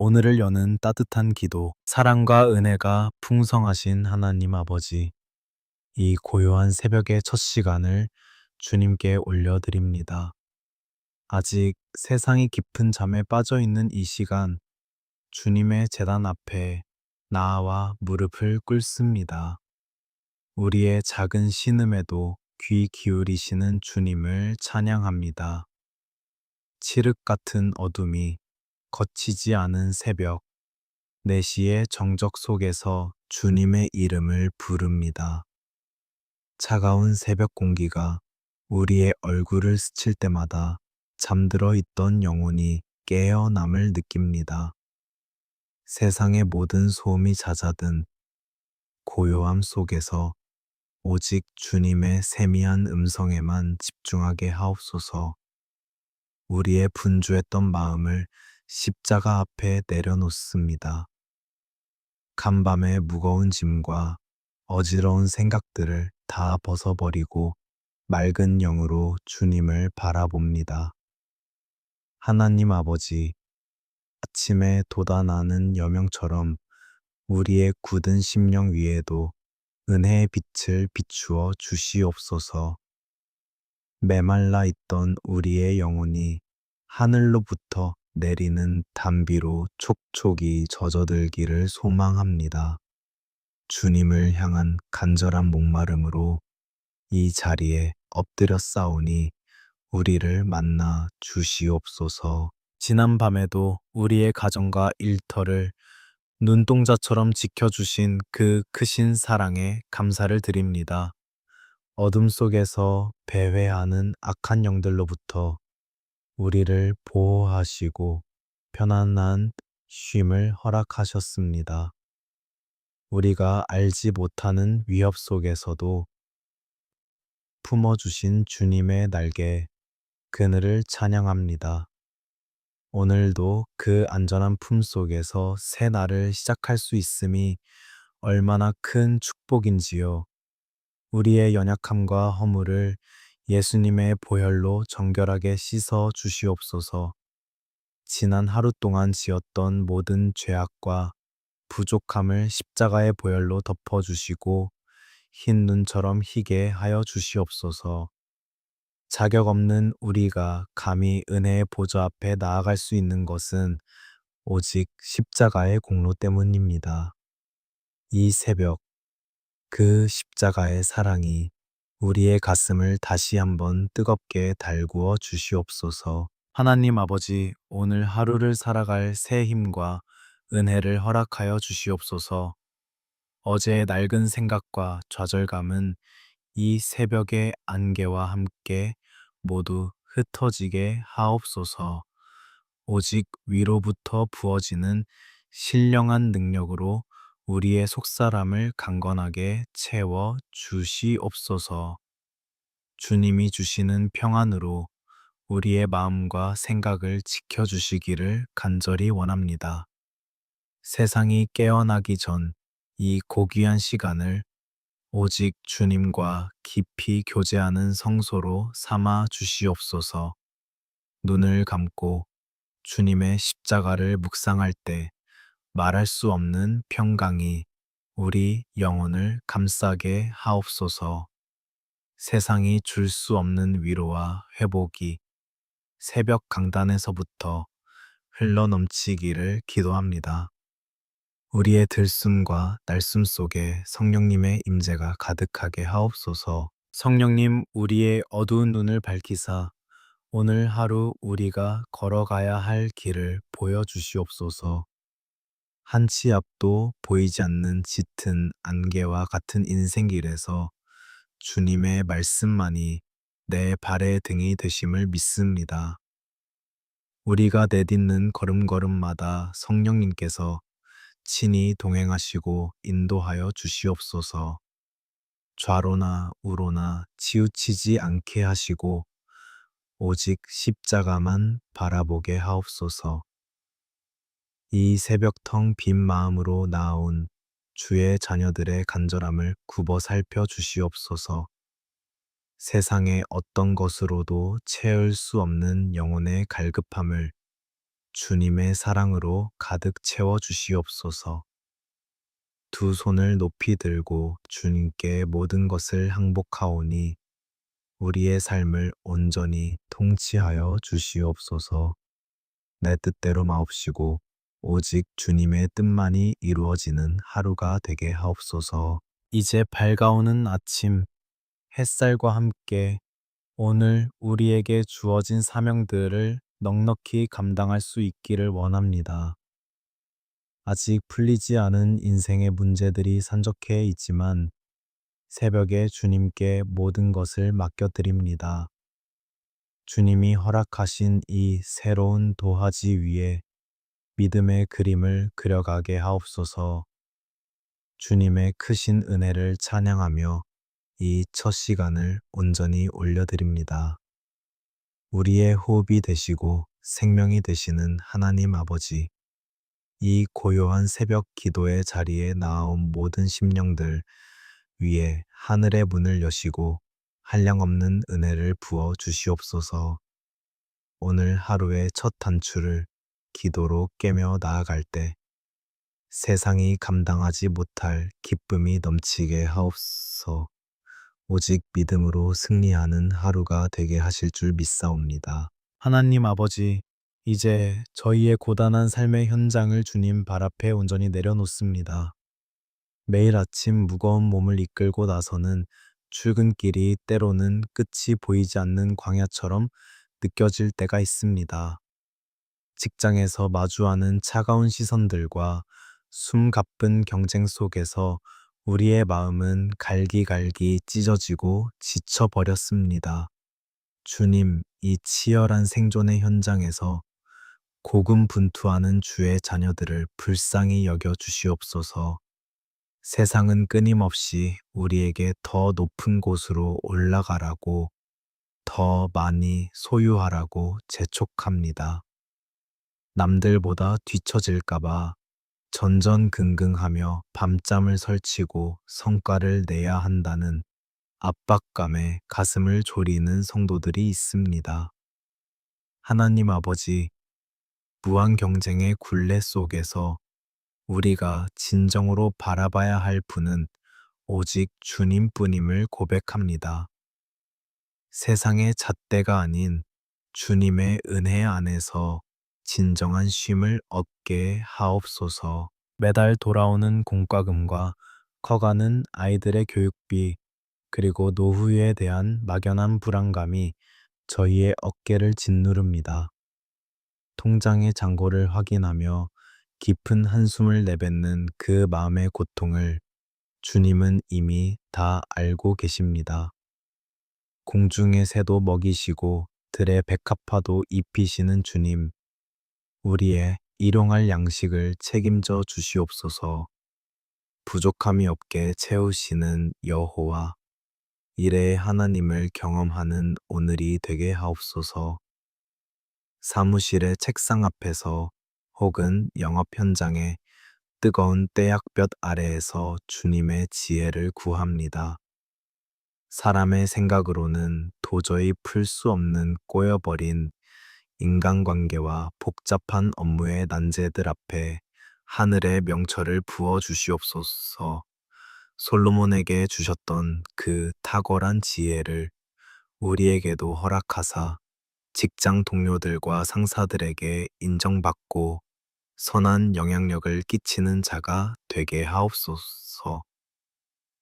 오늘을 여는 따뜻한 기도, 사랑과 은혜가 풍성하신 하나님 아버지, 이 고요한 새벽의 첫 시간을 주님께 올려드립니다. 아직 세상이 깊은 잠에 빠져 있는 이 시간, 주님의 제단 앞에 나와 무릎을 꿇습니다. 우리의 작은 신음에도 귀 기울이시는 주님을 찬양합니다. 칠흑 같은 어둠이 거치지 않은 새벽, 4시의 정적 속에서 주님의 이름을 부릅니다. 차가운 새벽 공기가 우리의 얼굴을 스칠 때마다 잠들어 있던 영혼이 깨어남을 느낍니다. 세상의 모든 소음이 잦아든 고요함 속에서 오직 주님의 세미한 음성에만 집중하게 하옵소서. 우리의 분주했던 마음을 십자가 앞에 내려놓습니다. 간밤의 무거운 짐과 어지러운 생각들을 다 벗어버리고 맑은 영으로 주님을 바라봅니다. 하나님 아버지, 아침에 돋아나는 여명처럼 우리의 굳은 심령 위에도 은혜의 빛을 비추어 주시옵소서. 메말라 있던 우리의 영혼이 하늘로부터 내리는 단비로 촉촉이 젖어들기를 소망합니다. 주님을 향한 간절한 목마름으로 이 자리에 엎드려 싸우니 우리를 만나 주시옵소서. 지난 밤에도 우리의 가정과 일터를 눈동자처럼 지켜주신 그 크신 사랑에 감사를 드립니다. 어둠 속에서 배회하는 악한 영들로부터 우리를 보호하시고 편안한 쉼을 허락하셨습니다. 우리가 알지 못하는 위협 속에서도 품어주신 주님의 날개, 그늘을 찬양합니다. 오늘도 그 안전한 품 속에서 새 날을 시작할 수 있음이 얼마나 큰 축복인지요. 우리의 연약함과 허물을 예수님의 보혈로 정결하게 씻어 주시옵소서. 지난 하루 동안 지었던 모든 죄악과 부족함을 십자가의 보혈로 덮어주시고 흰 눈처럼 희게 하여 주시옵소서. 자격 없는 우리가 감히 은혜의 보좌 앞에 나아갈 수 있는 것은 오직 십자가의 공로 때문입니다. 이 새벽, 그 십자가의 사랑이 우리의 가슴을 다시 한번 뜨겁게 달구어 주시옵소서. 하나님 아버지, 오늘 하루를 살아갈 새 힘과 은혜를 허락하여 주시옵소서. 어제의 낡은 생각과 좌절감은 이 새벽의 안개와 함께 모두 흩어지게 하옵소서. 오직 위로부터 부어지는 신령한 능력으로 우리의 속사람을 강건하게 채워 주시옵소서. 주님이 주시는 평안으로 우리의 마음과 생각을 지켜주시기를 간절히 원합니다. 세상이 깨어나기 전 이 고귀한 시간을 오직 주님과 깊이 교제하는 성소로 삼아 주시옵소서. 눈을 감고 주님의 십자가를 묵상할 때 말할 수 없는 평강이 우리 영혼을 감싸게 하옵소서. 세상이 줄 수 없는 위로와 회복이 새벽 강단에서부터 흘러넘치기를 기도합니다. 우리의 들숨과 날숨 속에 성령님의 임재가 가득하게 하옵소서. 성령님, 우리의 어두운 눈을 밝히사 오늘 하루 우리가 걸어가야 할 길을 보여주시옵소서. 한 치 앞도 보이지 않는 짙은 안개와 같은 인생길에서 주님의 말씀만이 내 발의 등이 되심을 믿습니다. 우리가 내딛는 걸음걸음마다 성령님께서 친히 동행하시고 인도하여 주시옵소서. 좌로나 우로나 치우치지 않게 하시고 오직 십자가만 바라보게 하옵소서. 이 새벽 텅 빈 마음으로 나아온 주의 자녀들의 간절함을 굽어 살펴 주시옵소서. 세상의 어떤 것으로도 채울 수 없는 영혼의 갈급함을 주님의 사랑으로 가득 채워 주시옵소서. 두 손을 높이 들고 주님께 모든 것을 항복하오니 우리의 삶을 온전히 통치하여 주시옵소서. 내 뜻대로 마옵시고 오직 주님의 뜻만이 이루어지는 하루가 되게 하옵소서. 이제 밝아오는 아침 햇살과 함께 오늘 우리에게 주어진 사명들을 넉넉히 감당할 수 있기를 원합니다. 아직 풀리지 않은 인생의 문제들이 산적해 있지만 새벽에 주님께 모든 것을 맡겨드립니다. 주님이 허락하신 이 새로운 도화지 위에 믿음의 그림을 그려가게 하옵소서. 주님의 크신 은혜를 찬양하며 이 첫 시간을 온전히 올려드립니다. 우리의 호흡이 되시고 생명이 되시는 하나님 아버지, 이 고요한 새벽 기도의 자리에 나아온 모든 심령들 위에 하늘의 문을 여시고 한량없는 은혜를 부어 주시옵소서. 오늘 하루의 첫 단추를 기도로 깨며 나아갈 때 세상이 감당하지 못할 기쁨이 넘치게 하옵소서. 오직 믿음으로 승리하는 하루가 되게 하실 줄 믿사옵니다. 하나님 아버지, 이제 저희의 고단한 삶의 현장을 주님 발 앞에 온전히 내려놓습니다. 매일 아침 무거운 몸을 이끌고 나서는 출근길이 때로는 끝이 보이지 않는 광야처럼 느껴질 때가 있습니다. 직장에서 마주하는 차가운 시선들과 숨가쁜 경쟁 속에서 우리의 마음은 갈기갈기 찢어지고 지쳐버렸습니다. 주님, 이 치열한 생존의 현장에서 고군분투하는 주의 자녀들을 불쌍히 여겨 주시옵소서. 세상은 끊임없이 우리에게 더 높은 곳으로 올라가라고, 더 많이 소유하라고 재촉합니다. 남들보다 뒤처질까봐 전전긍긍하며 밤잠을 설치고 성과를 내야 한다는 압박감에 가슴을 졸이는 성도들이 있습니다. 하나님 아버지, 무한 경쟁의 굴레 속에서 우리가 진정으로 바라봐야 할 분은 오직 주님뿐임을 고백합니다. 세상의 잣대가 아닌 주님의 은혜 안에서 진정한 쉼을 얻게 하옵소서. 매달 돌아오는 공과금과 커가는 아이들의 교육비, 그리고 노후에 대한 막연한 불안감이 저희의 어깨를 짓누릅니다. 통장의 잔고를 확인하며 깊은 한숨을 내뱉는 그 마음의 고통을 주님은 이미 다 알고 계십니다. 공중의 새도 먹이시고 들의 백합화도 입히시는 주님, 우리의 일용할 양식을 책임져 주시옵소서. 부족함이 없게 채우시는 여호와, 이레의 하나님을 경험하는 오늘이 되게 하옵소서. 사무실의 책상 앞에서 혹은 영업 현장에 뜨거운 떼약볕 아래에서 주님의 지혜를 구합니다. 사람의 생각으로는 도저히 풀 수 없는 꼬여버린 인간관계와 복잡한 업무의 난제들 앞에 하늘의 명철을 부어 주시옵소서. 솔로몬에게 주셨던 그 탁월한 지혜를 우리에게도 허락하사 직장 동료들과 상사들에게 인정받고 선한 영향력을 끼치는 자가 되게 하옵소서.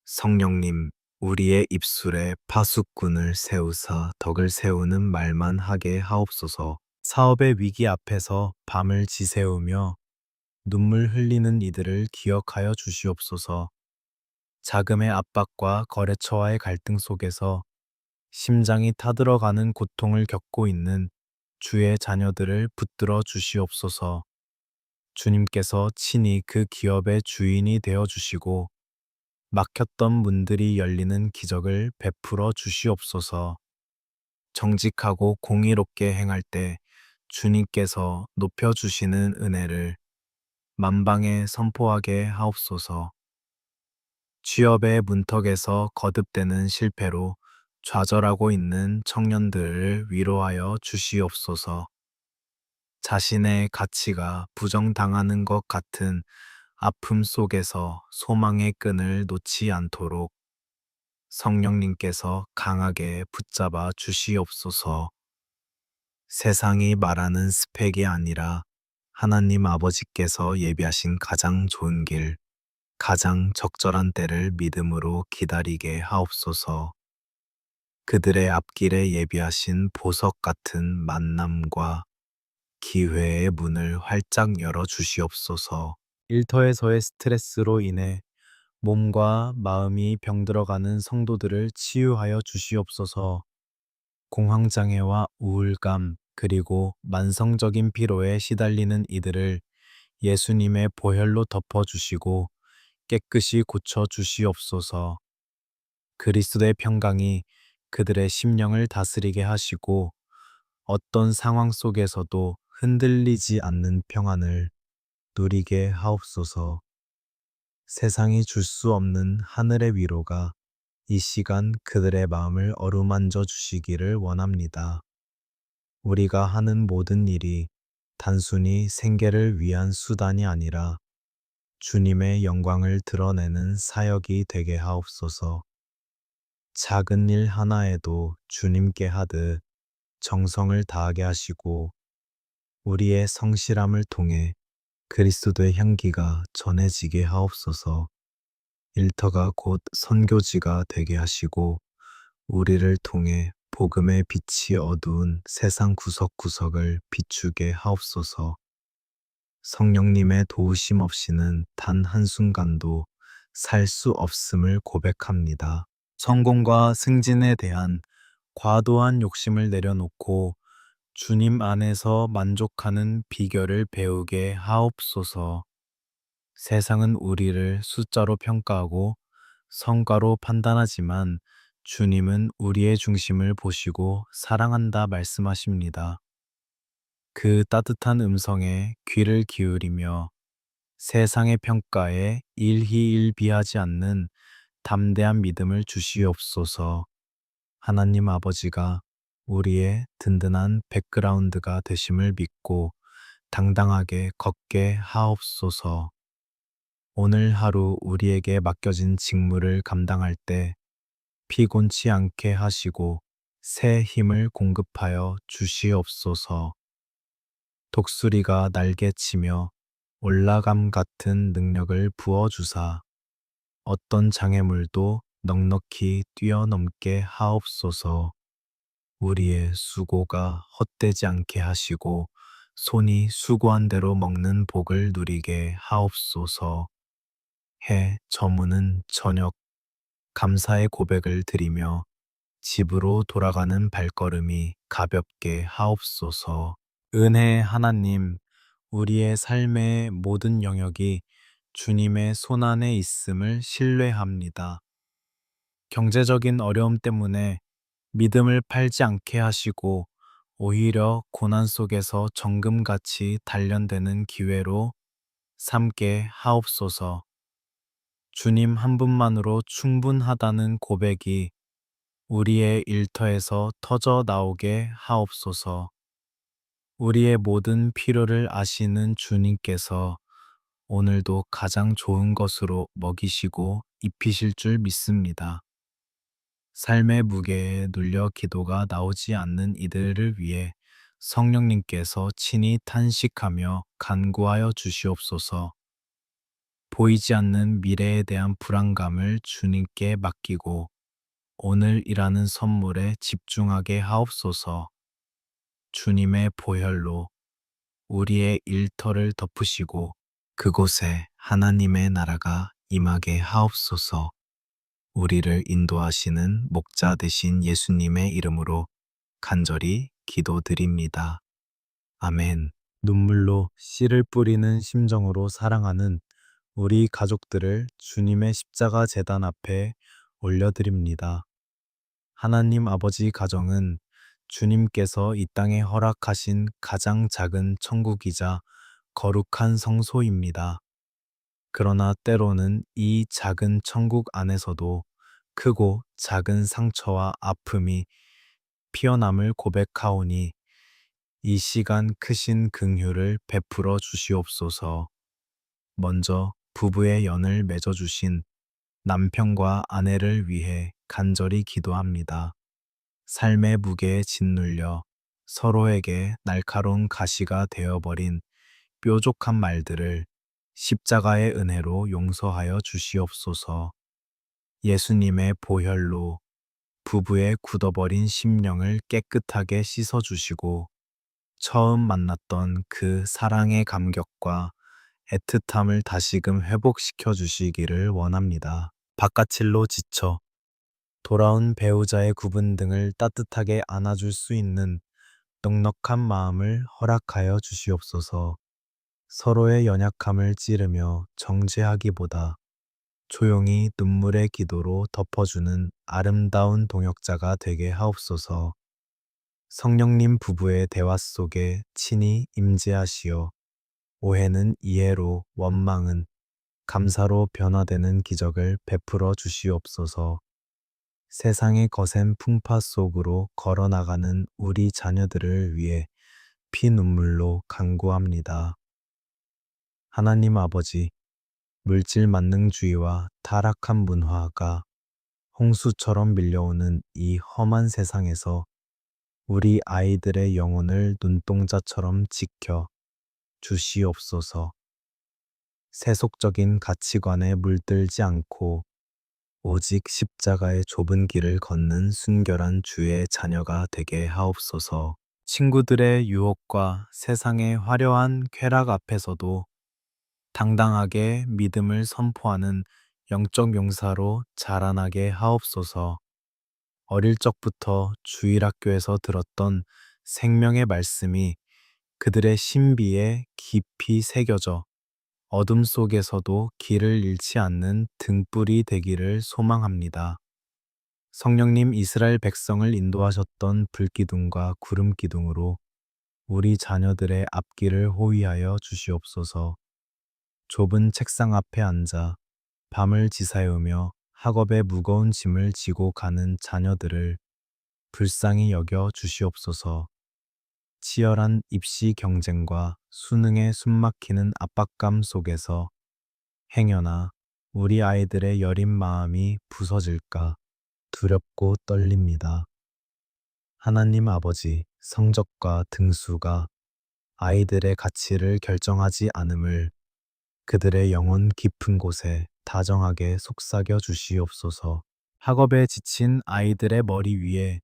성령님, 우리의 입술에 파수꾼을 세우사 덕을 세우는 말만 하게 하옵소서. 사업의 위기 앞에서 밤을 지새우며 눈물 흘리는 이들을 기억하여 주시옵소서. 자금의 압박과 거래처와의 갈등 속에서 심장이 타들어가는 고통을 겪고 있는 주의 자녀들을 붙들어 주시옵소서. 주님께서 친히 그 기업의 주인이 되어 주시고 막혔던 문들이 열리는 기적을 베풀어 주시옵소서. 정직하고 공의롭게 행할 때 주님께서 높여주시는 은혜를 만방에 선포하게 하옵소서. 취업의 문턱에서 거듭되는 실패로 좌절하고 있는 청년들을 위로하여 주시옵소서. 자신의 가치가 부정당하는 것 같은 아픔 속에서 소망의 끈을 놓지 않도록 성령님께서 강하게 붙잡아 주시옵소서. 세상이 말하는 스펙이 아니라 하나님 아버지께서 예비하신 가장 좋은 길, 가장 적절한 때를 믿음으로 기다리게 하옵소서. 그들의 앞길에 예비하신 보석 같은 만남과 기회의 문을 활짝 열어 주시옵소서. 일터에서의 스트레스로 인해 몸과 마음이 병들어가는 성도들을 치유하여 주시옵소서. 공황장애와 우울감, 그리고 만성적인 피로에 시달리는 이들을 예수님의 보혈로 덮어주시고 깨끗이 고쳐 주시옵소서. 그리스도의 평강이 그들의 심령을 다스리게 하시고 어떤 상황 속에서도 흔들리지 않는 평안을 누리게 하옵소서. 세상이 줄 수 없는 하늘의 위로가 이 시간 그들의 마음을 어루만져 주시기를 원합니다. 우리가 하는 모든 일이 단순히 생계를 위한 수단이 아니라 주님의 영광을 드러내는 사역이 되게 하옵소서. 작은 일 하나에도 주님께 하듯 정성을 다하게 하시고 우리의 성실함을 통해 그리스도의 향기가 전해지게 하옵소서. 일터가 곧 선교지가 되게 하시고 우리를 통해 복음의 빛이 어두운 세상 구석구석을 비추게 하옵소서. 성령님의 도우심 없이는 단 한순간도 살 수 없음을 고백합니다. 성공과 승진에 대한 과도한 욕심을 내려놓고 주님 안에서 만족하는 비결을 배우게 하옵소서. 세상은 우리를 숫자로 평가하고 성과로 판단하지만 주님은 우리의 중심을 보시고 사랑한다 말씀하십니다. 그 따뜻한 음성에 귀를 기울이며 세상의 평가에 일희일비하지 않는 담대한 믿음을 주시옵소서. 하나님 아버지가 우리의 든든한 백그라운드가 되심을 믿고 당당하게 걷게 하옵소서. 오늘 하루 우리에게 맡겨진 직무를 감당할 때 피곤치 않게 하시고 새 힘을 공급하여 주시옵소서. 독수리가 날개치며 올라감 같은 능력을 부어주사 어떤 장애물도 넉넉히 뛰어넘게 하옵소서. 우리의 수고가 헛되지 않게 하시고 손이 수고한 대로 먹는 복을 누리게 하옵소서. 해 저무는 저녁 감사의 고백을 드리며 집으로 돌아가는 발걸음이 가볍게 하옵소서. 은혜의 하나님, 우리의 삶의 모든 영역이 주님의 손안에 있음을 신뢰합니다. 경제적인 어려움 때문에 믿음을 팔지 않게 하시고 오히려 고난 속에서 정금같이 단련되는 기회로 삼게 하옵소서. 주님 한 분만으로 충분하다는 고백이 우리의 일터에서 터져 나오게 하옵소서. 우리의 모든 필요를 아시는 주님께서 오늘도 가장 좋은 것으로 먹이시고 입히실 줄 믿습니다. 삶의 무게에 눌려 기도가 나오지 않는 이들을 위해 성령님께서 친히 탄식하며 간구하여 주시옵소서. 보이지 않는 미래에 대한 불안감을 주님께 맡기고 오늘 일하는 선물에 집중하게 하옵소서. 주님의 보혈로 우리의 일터를 덮으시고 그곳에 하나님의 나라가 임하게 하옵소서. 우리를 인도하시는 목자 되신 예수님의 이름으로 간절히 기도드립니다. 아멘. 눈물로 씨를 뿌리는 심정으로 사랑하는 우리 가족들을 주님의 십자가 제단 앞에 올려드립니다. 하나님 아버지 가정은 주님께서 이 땅에 허락하신 가장 작은 천국이자 거룩한 성소입니다. 그러나 때로는 이 작은 천국 안에서도 크고 작은 상처와 아픔이 피어남을 고백하오니 이 시간 크신 긍휼을 베풀어 주시옵소서. 먼저 부부의 연을 맺어 주신 남편과 아내를 위해 간절히 기도합니다. 삶의 무게에 짓눌려 서로에게 날카로운 가시가 되어버린 뾰족한 말들을 십자가의 은혜로 용서하여 주시옵소서. 예수님의 보혈로 부부의 굳어버린 심령을 깨끗하게 씻어주시고 처음 만났던 그 사랑의 감격과 애틋함을 다시금 회복시켜 주시기를 원합니다. 바깥일로 지쳐 돌아온 배우자의 굽은 등을 따뜻하게 안아줄 수 있는 넉넉한 마음을 허락하여 주시옵소서. 서로의 연약함을 찌르며 정죄하기보다 조용히 눈물의 기도로 덮어주는 아름다운 동역자가 되게 하옵소서. 성령님 부부의 대화 속에 친히 임재하시어 오해는 이해로, 원망은 감사로 변화되는 기적을 베풀어 주시옵소서. 세상의 거센 풍파 속으로 걸어나가는 우리 자녀들을 위해 피눈물로 간구합니다. 하나님 아버지, 물질 만능주의와 타락한 문화가 홍수처럼 밀려오는 이 험한 세상에서 우리 아이들의 영혼을 눈동자처럼 지켜 주시옵소서. 세속적인 가치관에 물들지 않고 오직 십자가의 좁은 길을 걷는 순결한 주의 자녀가 되게 하옵소서. 친구들의 유혹과 세상의 화려한 쾌락 앞에서도 당당하게 믿음을 선포하는 영적 용사로 자라나게 하옵소서. 어릴 적부터 주일학교에서 들었던 생명의 말씀이 그들의 신비에 깊이 새겨져 어둠 속에서도 길을 잃지 않는 등불이 되기를 소망합니다. 성령님 이스라엘 백성을 인도하셨던 불기둥과 구름기둥으로 우리 자녀들의 앞길을 호위하여 주시옵소서. 좁은 책상 앞에 앉아 밤을 지새우며 학업의 무거운 짐을 지고 가는 자녀들을 불쌍히 여겨 주시옵소서. 치열한 입시 경쟁과 수능에 숨막히는 압박감 속에서 행여나 우리 아이들의 여린 마음이 부서질까 두렵고 떨립니다. 하나님 아버지, 성적과 등수가 아이들의 가치를 결정하지 않음을 그들의 영혼 깊은 곳에 다정하게 속삭여 주시옵소서. 학업에 지친 아이들의 머리 위에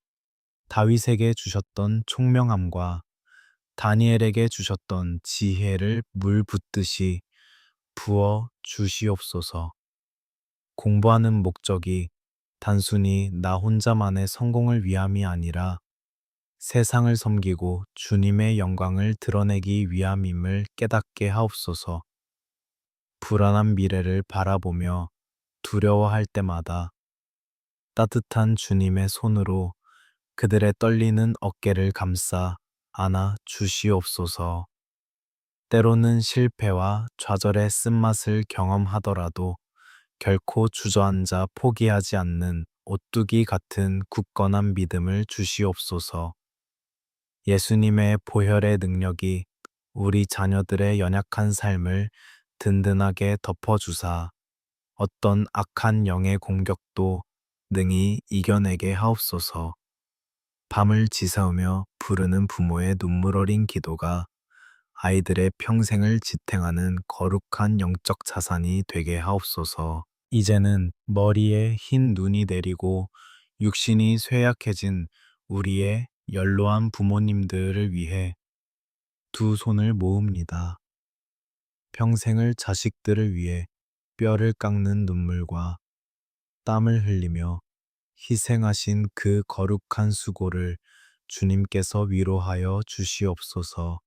다윗에게 주셨던 총명함과 다니엘에게 주셨던 지혜를 물 붓듯이 부어 주시옵소서. 공부하는 목적이 단순히 나 혼자만의 성공을 위함이 아니라 세상을 섬기고 주님의 영광을 드러내기 위함임을 깨닫게 하옵소서. 불안한 미래를 바라보며 두려워할 때마다 따뜻한 주님의 손으로 그들의 떨리는 어깨를 감싸 안아 주시옵소서. 때로는 실패와 좌절의 쓴맛을 경험하더라도 결코 주저앉아 포기하지 않는 오뚜기 같은 굳건한 믿음을 주시옵소서. 예수님의 보혈의 능력이 우리 자녀들의 연약한 삶을 든든하게 덮어주사 어떤 악한 영의 공격도 능히 이겨내게 하옵소서. 밤을 지새우며 부르는 부모의 눈물 어린 기도가 아이들의 평생을 지탱하는 거룩한 영적 자산이 되게 하옵소서. 이제는 머리에 흰 눈이 내리고 육신이 쇠약해진 우리의 연로한 부모님들을 위해 두 손을 모읍니다. 평생을 자식들을 위해 뼈를 깎는 눈물과 땀을 흘리며 희생하신 그 거룩한 수고를 주님께서 위로하여 주시옵소서.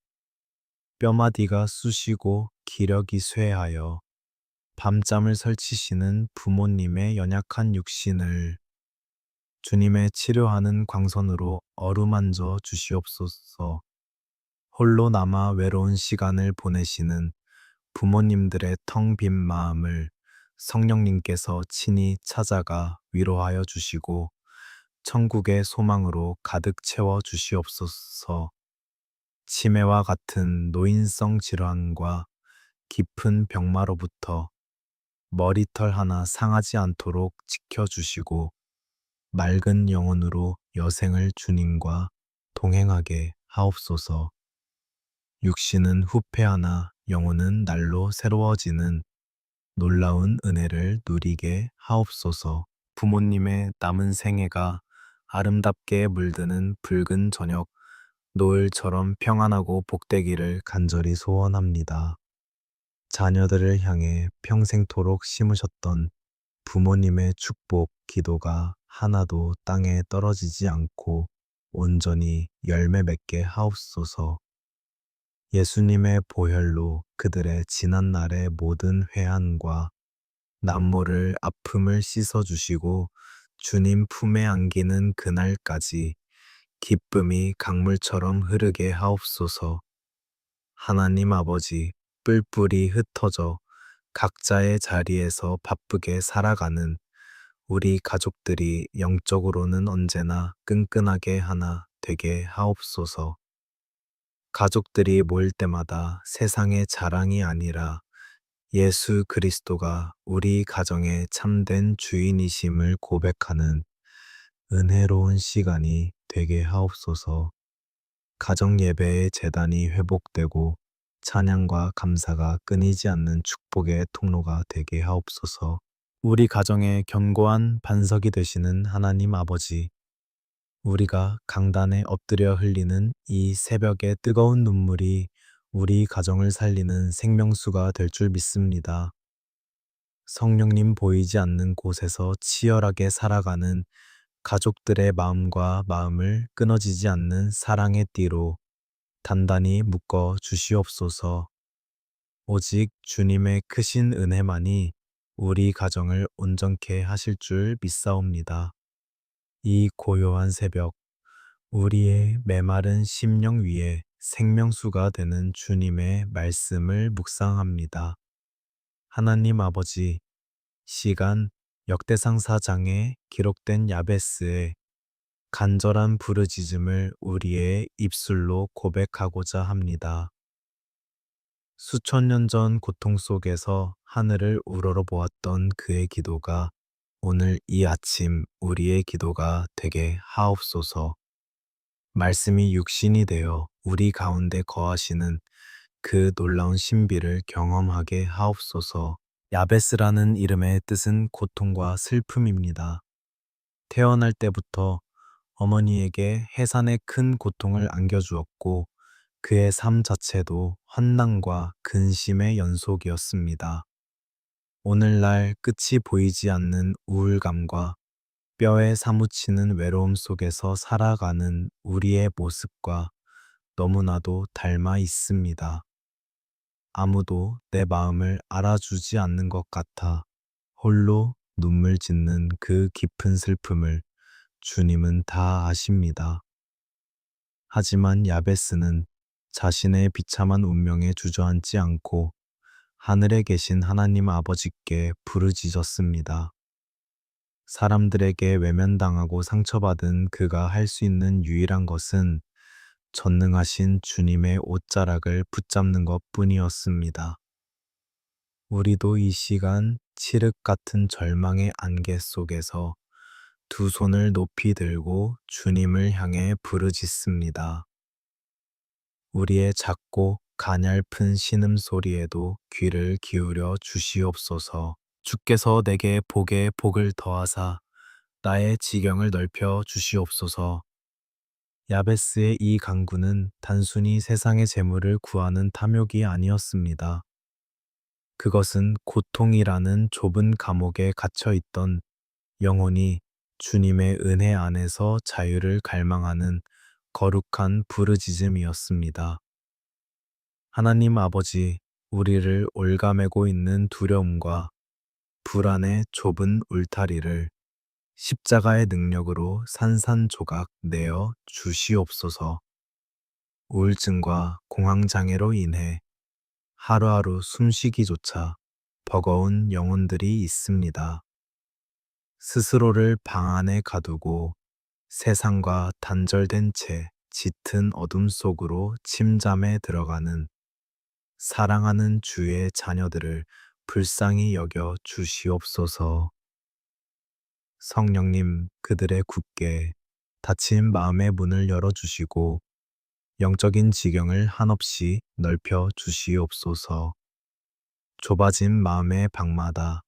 뼈마디가 쑤시고 기력이 쇠하여 밤잠을 설치시는 부모님의 연약한 육신을 주님의 치료하는 광선으로 어루만져 주시옵소서. 홀로 남아 외로운 시간을 보내시는 부모님들의 텅 빈 마음을 성령님께서 친히 찾아가 위로하여 주시고 천국의 소망으로 가득 채워 주시옵소서. 치매와 같은 노인성 질환과 깊은 병마로부터 머리털 하나 상하지 않도록 지켜주시고 맑은 영혼으로 여생을 주님과 동행하게 하옵소서. 육신은 후패하나 영혼은 날로 새로워지는 놀라운 은혜를 누리게 하옵소서. 부모님의 남은 생애가 아름답게 물드는 붉은 저녁, 노을처럼 평안하고 복되기를 간절히 소원합니다. 자녀들을 향해 평생토록 심으셨던 부모님의 축복, 기도가 하나도 땅에 떨어지지 않고 온전히 열매 맺게 하옵소서. 예수님의 보혈로 그들의 지난 날의 모든 회한과 남모를 아픔을 씻어주시고 주님 품에 안기는 그날까지 기쁨이 강물처럼 흐르게 하옵소서. 하나님 아버지, 뿔뿔이 흩어져 각자의 자리에서 바쁘게 살아가는 우리 가족들이 영적으로는 언제나 끈끈하게 하나 되게 하옵소서. 가족들이 모일 때마다 세상의 자랑이 아니라 예수 그리스도가 우리 가정의 참된 주인이심을 고백하는 은혜로운 시간이 되게 하옵소서. 가정 예배의 재단이 회복되고 찬양과 감사가 끊이지 않는 축복의 통로가 되게 하옵소서. 우리 가정의 견고한 반석이 되시는 하나님 아버지, 우리가 강단에 엎드려 흘리는 이 새벽의 뜨거운 눈물이 우리 가정을 살리는 생명수가 될 줄 믿습니다. 성령님 보이지 않는 곳에서 치열하게 살아가는 가족들의 마음과 마음을 끊어지지 않는 사랑의 띠로 단단히 묶어 주시옵소서. 오직 주님의 크신 은혜만이 우리 가정을 온전케 하실 줄 믿사옵니다. 이 고요한 새벽, 우리의 메마른 심령 위에 생명수가 되는 주님의 말씀을 묵상합니다. 하나님 아버지, 시간 역대상 4장에 기록된 야베스의 간절한 부르짖음을 우리의 입술로 고백하고자 합니다. 수천 년 전 고통 속에서 하늘을 우러러보았던 그의 기도가 오늘 이 아침 우리의 기도가 되게 하옵소서. 말씀이 육신이 되어 우리 가운데 거하시는 그 놀라운 신비를 경험하게 하옵소서. 야베스라는 이름의 뜻은 고통과 슬픔입니다. 태어날 때부터 어머니에게 해산의 큰 고통을 안겨주었고 그의 삶 자체도 환난과 근심의 연속이었습니다. 오늘날 끝이 보이지 않는 우울감과 뼈에 사무치는 외로움 속에서 살아가는 우리의 모습과 너무나도 닮아 있습니다. 아무도 내 마음을 알아주지 않는 것 같아 홀로 눈물 짓는 그 깊은 슬픔을 주님은 다 아십니다. 하지만 야베스는 자신의 비참한 운명에 주저앉지 않고 하늘에 계신 하나님 아버지께 부르짖었습니다. 사람들에게 외면당하고 상처받은 그가 할 수 있는 유일한 것은 전능하신 주님의 옷자락을 붙잡는 것 뿐이었습니다. 우리도 이 시간 칠흑 같은 절망의 안개 속에서 두 손을 높이 들고 주님을 향해 부르짖습니다. 우리의 작고 가냘픈 신음소리에도 귀를 기울여 주시옵소서. 주께서 내게 복에 복을 더하사 나의 지경을 넓혀 주시옵소서. 야베스의 이 간구는 단순히 세상의 재물을 구하는 탐욕이 아니었습니다. 그것은 고통이라는 좁은 감옥에 갇혀 있던 영혼이 주님의 은혜 안에서 자유를 갈망하는 거룩한 부르짖음이었습니다. 하나님 아버지, 우리를 올가매고 있는 두려움과 불안의 좁은 울타리를 십자가의 능력으로 산산조각 내어 주시옵소서. 우울증과 공황장애로 인해 하루하루 숨쉬기조차 버거운 영혼들이 있습니다. 스스로를 방 안에 가두고 세상과 단절된 채 짙은 어둠 속으로 침잠에 들어가는 사랑하는 주의 자녀들을 불쌍히 여겨 주시옵소서. 성령님, 그들의 굳게 닫힌 마음의 문을 열어주시고 영적인 지경을 한없이 넓혀 주시옵소서. 좁아진 마음의 방마다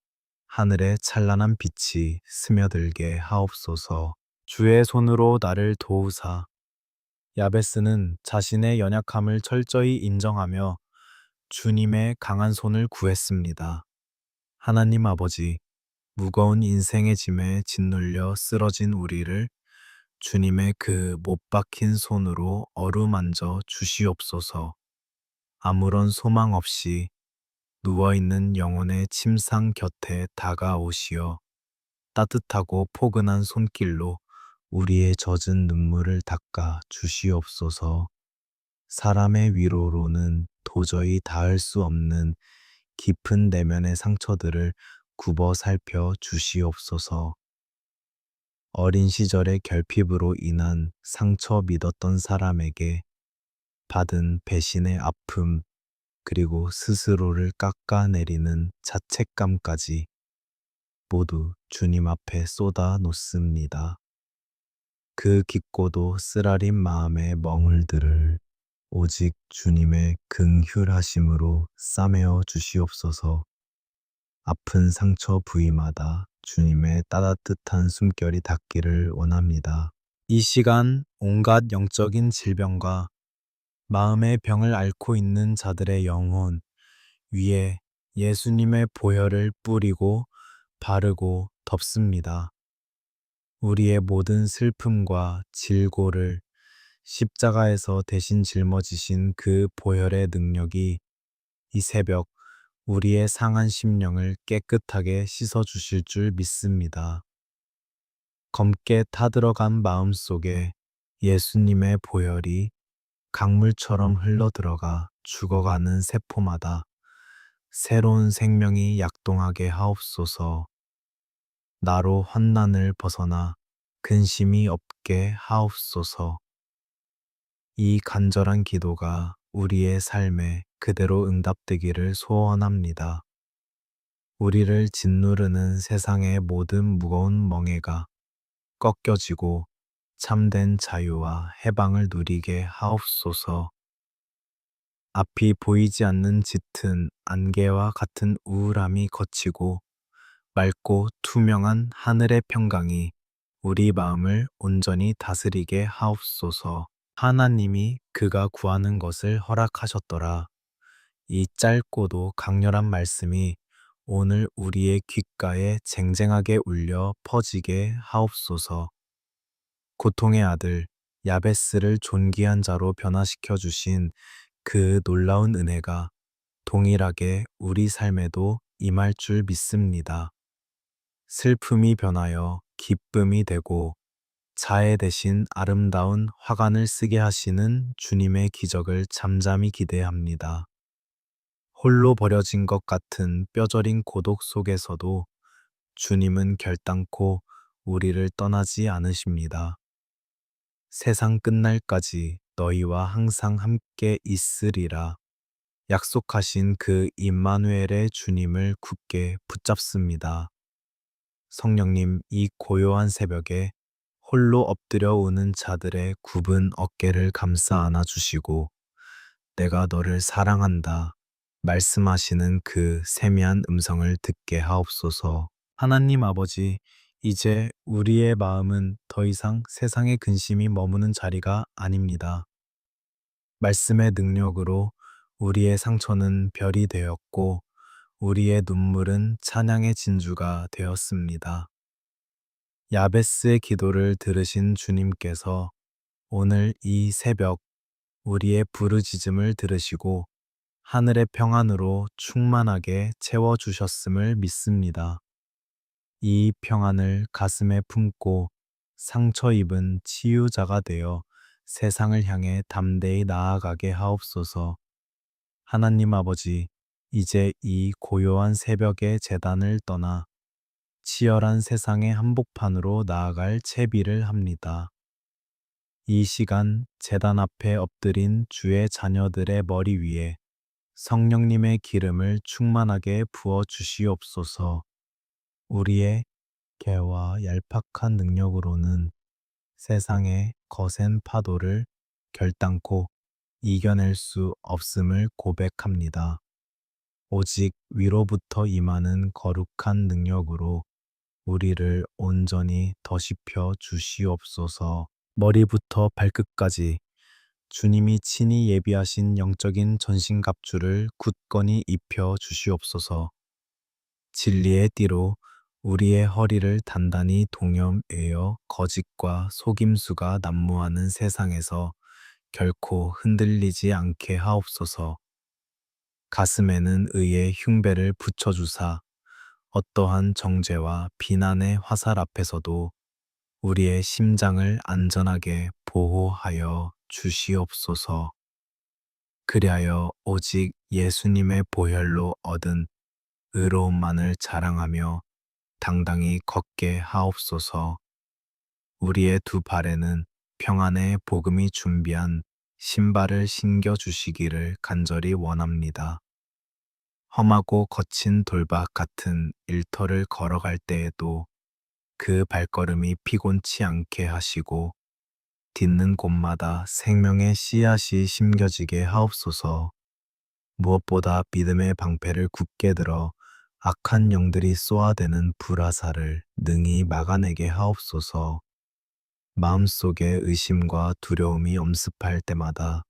하늘의 찬란한 빛이 스며들게 하옵소서. 주의 손으로 나를 도우사. 야베스는 자신의 연약함을 철저히 인정하며 주님의 강한 손을 구했습니다. 하나님 아버지, 무거운 인생의 짐에 짓눌려 쓰러진 우리를 주님의 그 못 박힌 손으로 어루만져 주시옵소서. 아무런 소망 없이 누워있는 영혼의 침상 곁에 다가오시어 따뜻하고 포근한 손길로 우리의 젖은 눈물을 닦아 주시옵소서. 사람의 위로로는 도저히 닿을 수 없는 깊은 내면의 상처들을 굽어 살펴 주시옵소서. 어린 시절의 결핍으로 인한 상처 믿었던 사람에게 받은 배신의 아픔, 그리고 스스로를 깎아내리는 자책감까지 모두 주님 앞에 쏟아 놓습니다. 그 깊고도 쓰라린 마음의 멍울들을 오직 주님의 긍휼하심으로 싸매어 주시옵소서. 아픈 상처 부위마다 주님의 따뜻한 숨결이 닿기를 원합니다. 이 시간 온갖 영적인 질병과 마음의 병을 앓고 있는 자들의 영혼 위에 예수님의 보혈을 뿌리고 바르고 덮습니다. 우리의 모든 슬픔과 질고를 십자가에서 대신 짊어지신 그 보혈의 능력이 이 새벽 우리의 상한 심령을 깨끗하게 씻어 주실 줄 믿습니다. 검게 타들어간 마음 속에 예수님의 보혈이 강물처럼 흘러들어가 죽어가는 세포마다 새로운 생명이 약동하게 하옵소서. 나로 환난을 벗어나 근심이 없게 하옵소서. 이 간절한 기도가 우리의 삶에 그대로 응답되기를 소원합니다. 우리를 짓누르는 세상의 모든 무거운 멍에가 꺾여지고 참된 자유와 해방을 누리게 하옵소서. 앞이 보이지 않는 짙은 안개와 같은 우울함이 걷히고 맑고 투명한 하늘의 평강이 우리 마음을 온전히 다스리게 하옵소서. 하나님이 그가 구하는 것을 허락하셨더라. 이 짧고도 강렬한 말씀이 오늘 우리의 귓가에 쟁쟁하게 울려 퍼지게 하옵소서. 고통의 아들 야베스를 존귀한 자로 변화시켜 주신 그 놀라운 은혜가 동일하게 우리 삶에도 임할 줄 믿습니다. 슬픔이 변하여 기쁨이 되고 자애 대신 아름다운 화관을 쓰게 하시는 주님의 기적을 잠잠히 기대합니다. 홀로 버려진 것 같은 뼈저린 고독 속에서도 주님은 결단코 우리를 떠나지 않으십니다. 세상 끝날까지 너희와 항상 함께 있으리라 약속하신 그 임마누엘의 주님을 굳게 붙잡습니다. 성령님, 이 고요한 새벽에 홀로 엎드려 우는 자들의 굽은 어깨를 감싸 안아주시고 내가 너를 사랑한다 말씀하시는 그 세미한 음성을 듣게 하옵소서. 하나님 아버지, 이제 우리의 마음은 더 이상 세상의 근심이 머무는 자리가 아닙니다. 말씀의 능력으로 우리의 상처는 별이 되었고 우리의 눈물은 찬양의 진주가 되었습니다. 야베스의 기도를 들으신 주님께서 오늘 이 새벽 우리의 부르짖음을 들으시고 하늘의 평안으로 충만하게 채워주셨음을 믿습니다. 이 평안을 가슴에 품고 상처 입은 치유자가 되어 세상을 향해 담대히 나아가게 하옵소서. 하나님 아버지, 이제 이 고요한 새벽의 제단을 떠나 치열한 세상의 한복판으로 나아갈 채비를 합니다. 이 시간 제단 앞에 엎드린 주의 자녀들의 머리 위에 성령님의 기름을 충만하게 부어 주시옵소서. 우리의 개와 얄팍한 능력으로는 세상의 거센 파도를 결단코 이겨낼 수 없음을 고백합니다. 오직 위로부터 임하는 거룩한 능력으로 우리를 온전히 더십혀 주시옵소서. 머리부터 발끝까지 주님이 친히 예비하신 영적인 전신갑주를 굳건히 입혀 주시옵소서. 진리의 띠로 우리의 허리를 단단히 동여매어 거짓과 속임수가 난무하는 세상에서 결코 흔들리지 않게 하옵소서. 가슴에는 의의 흉배를 붙여주사 어떠한 정죄와 비난의 화살 앞에서도 우리의 심장을 안전하게 보호하여 주시옵소서. 그리하여 오직 예수님의 보혈로 얻은 의로움만을 자랑하며 당당히 걷게 하옵소서. 우리의 두 발에는 평안의 복음이 준비한 신발을 신겨 주시기를 간절히 원합니다. 험하고 거친 돌박 같은 일터를 걸어갈 때에도 그 발걸음이 피곤치 않게 하시고 딛는 곳마다 생명의 씨앗이 심겨지게 하옵소서. 무엇보다 믿음의 방패를 굳게 들어 악한 영들이 쏘아대는 불화살을 능히 막아내게 하옵소서. 마음속에 의심과 두려움이 엄습할 때마다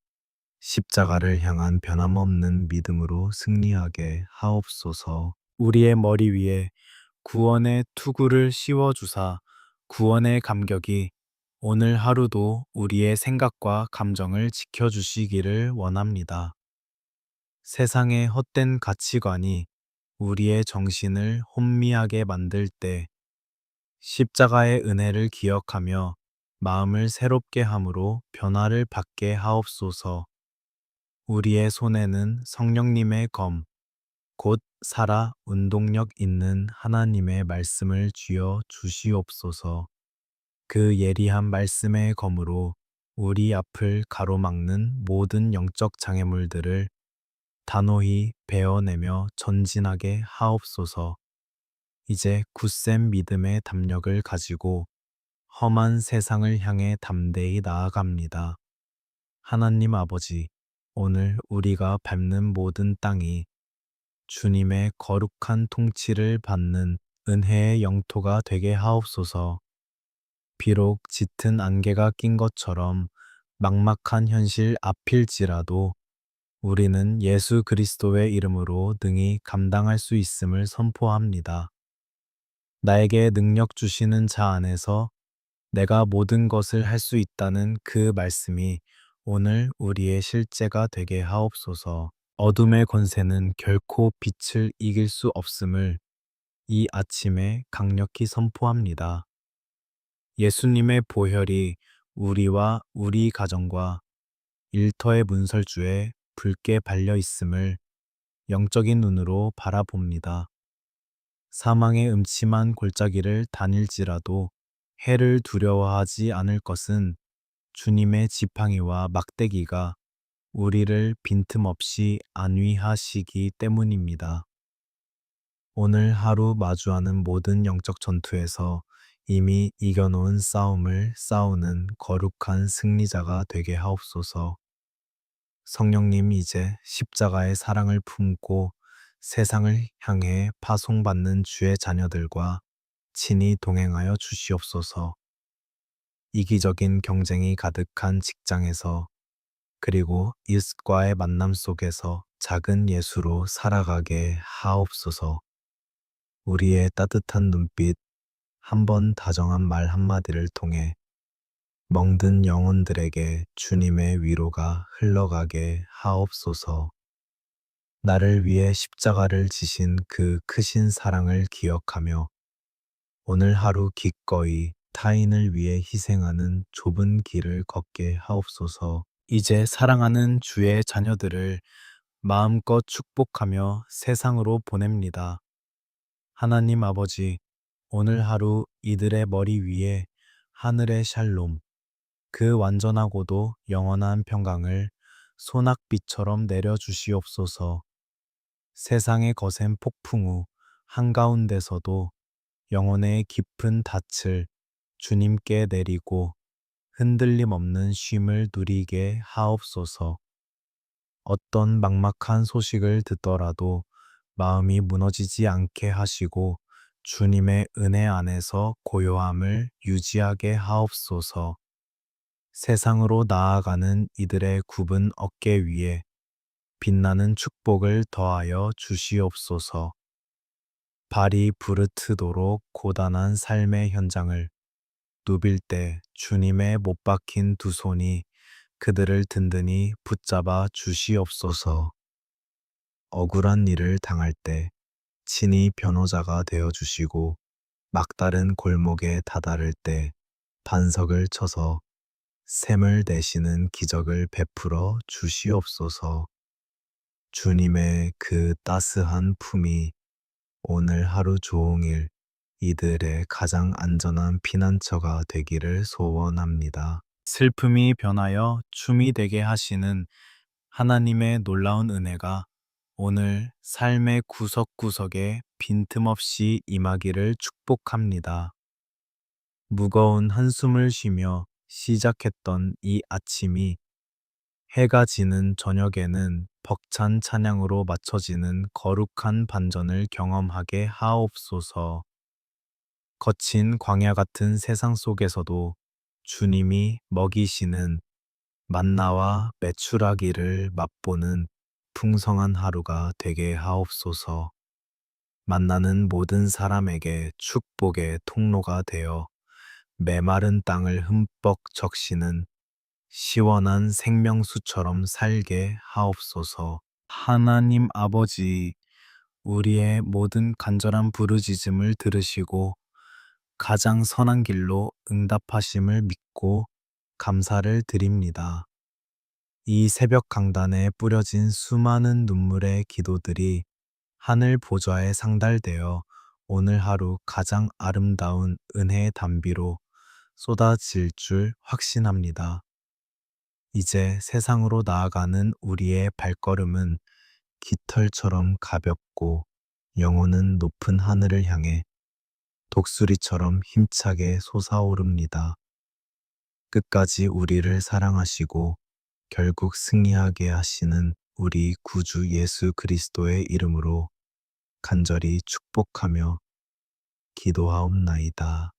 십자가를 향한 변함없는 믿음으로 승리하게 하옵소서. 우리의 머리 위에 구원의 투구를 씌워주사 구원의 감격이 오늘 하루도 우리의 생각과 감정을 지켜주시기를 원합니다. 세상의 헛된 가치관이 우리의 정신을 혼미하게 만들 때 십자가의 은혜를 기억하며 마음을 새롭게 함으로 변화를 받게 하옵소서. 우리의 손에는 성령님의 검, 곧 살아 운동력 있는 하나님의 말씀을 쥐어 주시옵소서. 그 예리한 말씀의 검으로 우리 앞을 가로막는 모든 영적 장애물들을 단호히 베어내며 전진하게 하옵소서. 이제 굳센 믿음의 담력을 가지고 험한 세상을 향해 담대히 나아갑니다. 하나님 아버지, 오늘 우리가 밟는 모든 땅이 주님의 거룩한 통치를 받는 은혜의 영토가 되게 하옵소서. 비록 짙은 안개가 낀 것처럼 막막한 현실 앞일지라도 우리는 예수 그리스도의 이름으로 능히 감당할 수 있음을 선포합니다. 나에게 능력 주시는 자 안에서 내가 모든 것을 할 수 있다는 그 말씀이 오늘 우리의 실제가 되게 하옵소서. 어둠의 권세는 결코 빛을 이길 수 없음을 이 아침에 강력히 선포합니다. 예수님의 보혈이 우리와 우리 가정과 일터의 문설주에 붉게 발려 있음을 영적인 눈으로 바라봅니다. 사망의 음침한 골짜기를 다닐지라도 해를 두려워하지 않을 것은 주님의 지팡이와 막대기가 우리를 빈틈없이 안위하시기 때문입니다. 오늘 하루 마주하는 모든 영적 전투에서 이미 이겨놓은 싸움을 싸우는 거룩한 승리자가 되게 하옵소서. 성령님 이제 십자가의 사랑을 품고 세상을 향해 파송받는 주의 자녀들과 친히 동행하여 주시옵소서. 이기적인 경쟁이 가득한 직장에서 그리고 이웃과의 만남 속에서 작은 예수로 살아가게 하옵소서. 우리의 따뜻한 눈빛, 한 번 다정한 말 한마디를 통해 멍든 영혼들에게 주님의 위로가 흘러가게 하옵소서. 나를 위해 십자가를 지신 그 크신 사랑을 기억하며 오늘 하루 기꺼이 타인을 위해 희생하는 좁은 길을 걷게 하옵소서. 이제 사랑하는 주의 자녀들을 마음껏 축복하며 세상으로 보냅니다. 하나님 아버지, 오늘 하루 이들의 머리 위에 하늘의 샬롬, 그 완전하고도 영원한 평강을 소낙비처럼 내려주시옵소서. 세상의 거센 폭풍 후 한가운데서도 영혼의 깊은 닻을 주님께 내리고 흔들림 없는 쉼을 누리게 하옵소서. 어떤 막막한 소식을 듣더라도 마음이 무너지지 않게 하시고 주님의 은혜 안에서 고요함을 유지하게 하옵소서. 세상으로 나아가는 이들의 굽은 어깨 위에 빛나는 축복을 더하여 주시옵소서. 발이 부르트도록 고단한 삶의 현장을 누빌 때 주님의 못 박힌 두 손이 그들을 든든히 붙잡아 주시옵소서. 억울한 일을 당할 때 친히 변호자가 되어 주시고 막다른 골목에 다다를 때 반석을 쳐서 샘을 내시는 기적을 베풀어 주시옵소서. 주님의 그 따스한 품이 오늘 하루 종일 이들의 가장 안전한 피난처가 되기를 소원합니다. 슬픔이 변하여 춤이 되게 하시는 하나님의 놀라운 은혜가 오늘 삶의 구석구석에 빈틈없이 임하기를 축복합니다. 무거운 한숨을 쉬며 시작했던 이 아침이 해가 지는 저녁에는 벅찬 찬양으로 맞춰지는 거룩한 반전을 경험하게 하옵소서. 거친 광야 같은 세상 속에서도 주님이 먹이시는 만나와 메추라기를 맛보는 풍성한 하루가 되게 하옵소서. 만나는 모든 사람에게 축복의 통로가 되어 메마른 땅을 흠뻑 적시는 시원한 생명수처럼 살게 하옵소서. 하나님 아버지, 우리의 모든 간절한 부르짖음을 들으시고 가장 선한 길로 응답하심을 믿고 감사를 드립니다. 이 새벽 강단에 뿌려진 수많은 눈물의 기도들이 하늘 보좌에 상달되어 오늘 하루 가장 아름다운 은혜의 단비로 쏟아질 줄 확신합니다. 이제 세상으로 나아가는 우리의 발걸음은 깃털처럼 가볍고 영혼은 높은 하늘을 향해 독수리처럼 힘차게 솟아오릅니다. 끝까지 우리를 사랑하시고 결국 승리하게 하시는 우리 구주 예수 그리스도의 이름으로 간절히 축복하며 기도하옵나이다.